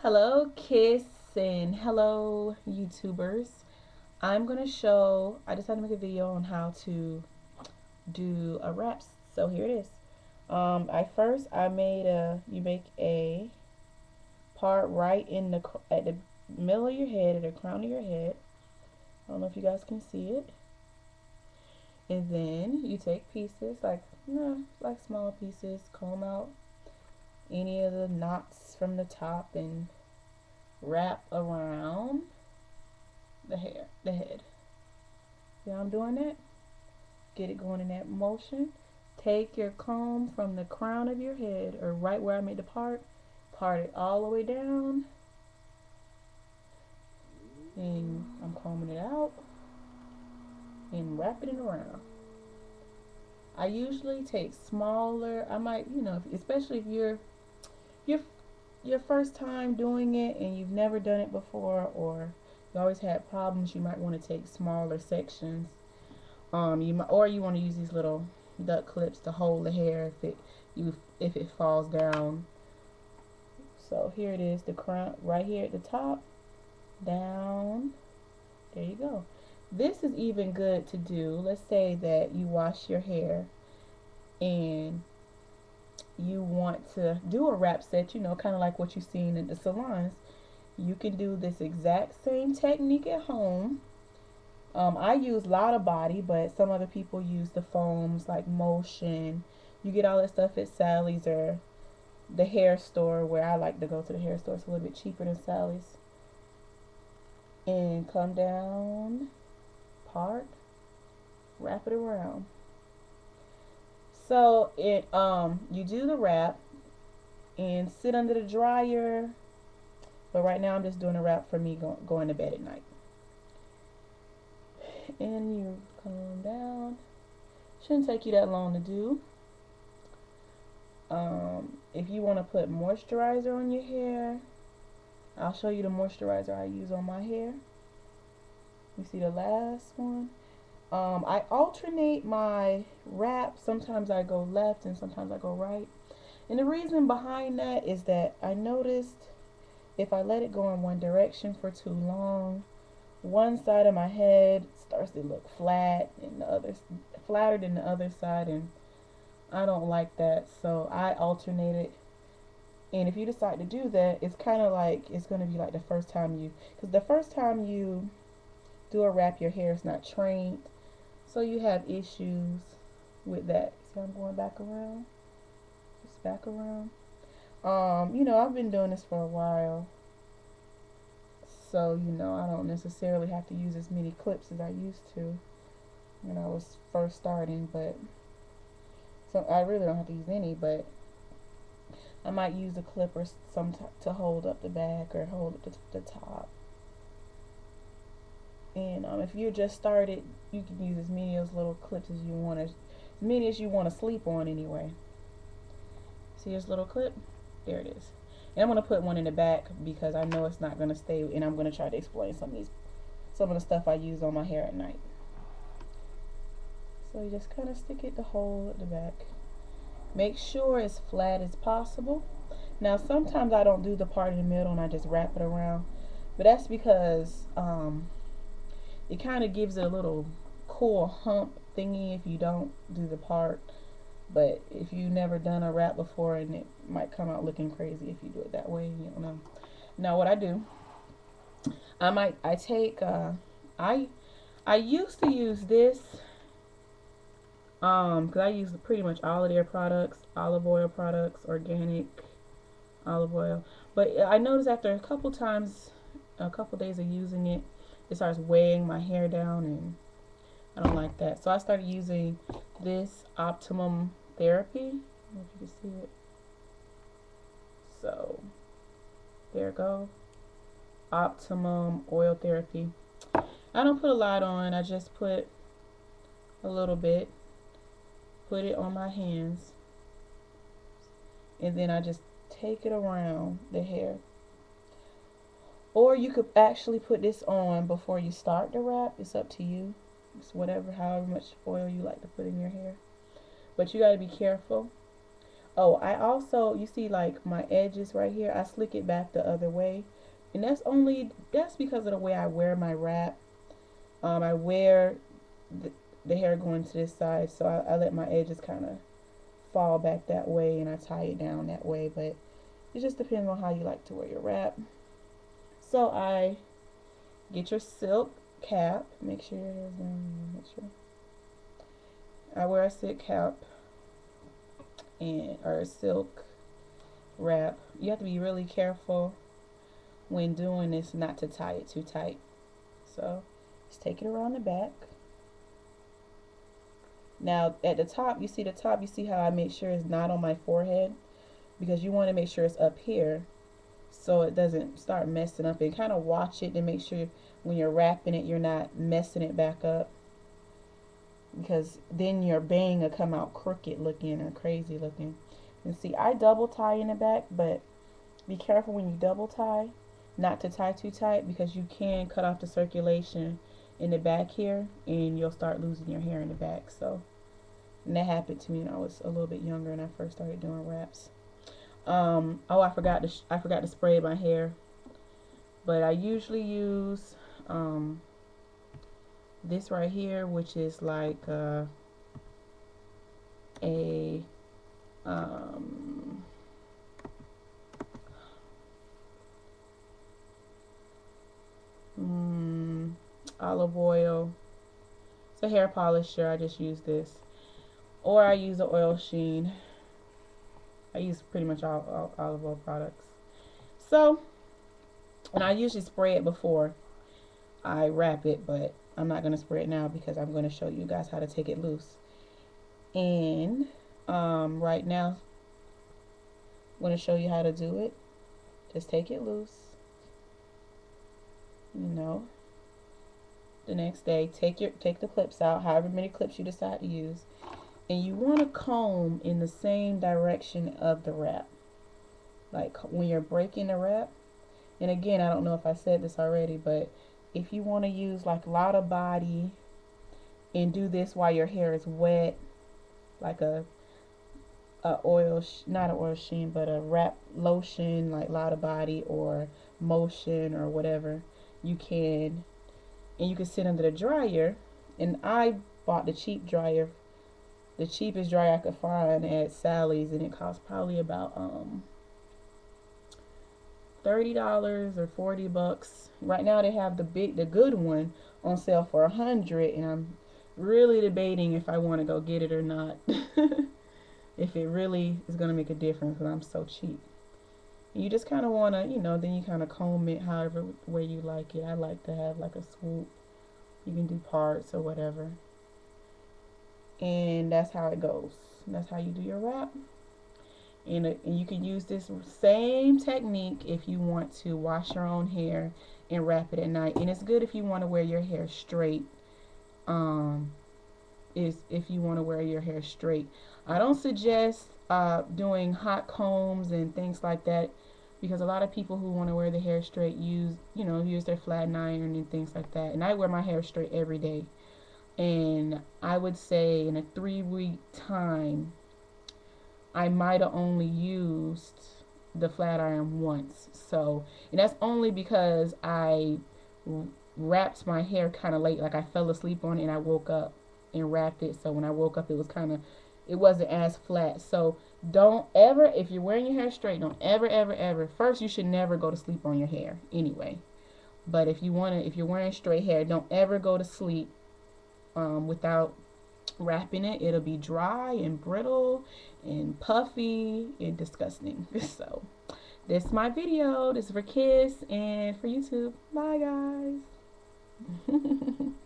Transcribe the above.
Hello, Kiss, and hello, YouTubers. I decided to make a video on how to do a wrap. So here it is. You make a part right at the middle of your head, at the crown of your head. I don't know if you guys can see it. And then you take pieces, like small pieces, comb out any of the knots from the top and wrap around the head. See how I'm doing that? Get it going in that motion. Take your comb from the crown of your head, or right where I made the part it all the way down, and I'm combing it out and wrapping it around. I usually take smaller. I might, especially if you're your first time doing it and you've never done it before, or you always had problems, you might want to take smaller sections. You want to use these little duck clips to hold the hair if it falls down. So here it is, the crown right here at the top, down. There you go. This is even good to do. Let's say that you wash your hair and you want to do a wrap set, kind of like what you've seen in the salons. You can do this exact same technique at home. I use Lotta Body, but some other people use the foams like Motion. You get all that stuff at Sally's or the hair store, where I like to go to the hair store. It's a little bit cheaper than Sally's. And come down, part, wrap it around. So you do the wrap and sit under the dryer. But right now I'm just doing a wrap for me going to bed at night. And you come down. Shouldn't take you that long to do. If you want to put moisturizer on your hair, I'll show you the moisturizer I use on my hair. You see the last one? I alternate my wrap. Sometimes I go left and sometimes I go right. And the reason behind that is that I noticed if I let it go in one direction for too long, one side of my head starts to look flat and the other flatter than the other side, and I don't like that. So I alternate it. And if you decide to do that, it's kind of like it's going to be like because the first time you do a wrap, your hair is not trained, so you have issues with that. See, I'm going back around, just back around. I've been doing this for a while, so I don't necessarily have to use as many clips as I used to when I was first starting, but so I really don't have to use any, but I might use a clip or some to hold up the back or hold up the top. And if you're just started, you can use as many of those little clips as you want, as many as you want to sleep on anyway. See this little clip? There it is. And I'm going to put one in the back because I know it's not going to stay, and I'm going to try to explain some of the stuff I use on my hair at night. So you just kind of stick it to hold at the back. Make sure it's flat as possible. Now sometimes I don't do the part in the middle and I just wrap it around, but that's because it kind of gives it a little cool hump thingy if you don't do the part. But if you've never done a wrap before, and it might come out looking crazy if you do it that way, you don't know. Now what I do, I used to use this because I use pretty much all of their products, olive oil products, organic olive oil. But I noticed after a couple days of using it, it starts weighing my hair down, and I don't like that. So I started using this Optimum Therapy. I don't know if you can see it. So there you go. Optimum Oil Therapy. I don't put a lot on. I just put a little bit. Put it on my hands. And then I just take it around the hair. Or you could actually put this on before you start the wrap. It's up to you. It's however much oil you like to put in your hair. But you got to be careful. Oh, I also, you see like my edges right here, I slick it back the other way. And that's because of the way I wear my wrap. I wear the, the hair going to this side, so I let my edges kind of fall back that way and I tie it down that way. But it just depends on how you like to wear your wrap. So I get your silk cap. Make sure your hair is down. Make sure. I wear a silk cap and or a silk wrap. You have to be really careful when doing this not to tie it too tight. So just take it around the back. Now at the top, you see how I make sure it's not on my forehead, because you want to make sure it's up here so it doesn't start messing up, and kind of watch it to make sure when you're wrapping it you're not messing it back up, because then your bang will come out crooked looking or crazy looking. And see, I double tie in the back, but be careful when you double tie not to tie too tight, because you can cut off the circulation in the back here and you'll start losing your hair in the back. So, and that happened to me when I was a little bit younger and I first started doing wraps. Oh, I forgot to spray my hair, but I usually use this right here, which is like a olive oil. It's a hair polisher. I just use this, or I use the oil sheen. I use pretty much all olive oil products. So, and I usually spray it before I wrap it, but I'm not going to spray it now because I'm going to show you guys how to take it loose. And right now, I'm going to show you how to do it. Just take it loose. You know, the next day, take the clips out, however many clips you decide to use, and you want to comb in the same direction of the wrap, like when you're breaking the wrap. And again, I don't know if I said this already, but if you want to use like a lot of body and do this while your hair is wet, like not an oil sheen, but a wrap lotion like Lotta Body or Motion or whatever, you can. And you can sit under the dryer. And I bought the cheap dryer, the cheapest dryer I could find at Sally's, and it cost probably about $30 or $40. Right now they have the good one on sale for $100, and I'm really debating if I want to go get it or not. If it really is going to make a difference, because I'm so cheap. And you just kind of want to, then you kind of comb it however way you like it. I like to have like a swoop. You can do parts or whatever. And that's how it goes. That's how you do your wrap. And you can use this same technique if you want to wash your own hair and wrap it at night. And it's good if you want to wear your hair straight. If you want to wear your hair straight. I don't suggest doing hot combs and things like that, because a lot of people who want to wear the hair straight use their flat iron and things like that. And I wear my hair straight every day. And I would say in a 3-week time, I might have only used the flat iron once. So, and that's only because I wrapped my hair kind of late. Like I fell asleep on it and I woke up and wrapped it. So when I woke up, it wasn't as flat. So don't ever, if you're wearing your hair straight, don't ever, first you should never go to sleep on your hair anyway. But if you're wearing straight hair, don't ever go to sleep without wrapping it. It'll be dry and brittle and puffy and disgusting. So this is my video. This is for Kiss and for YouTube. Bye guys.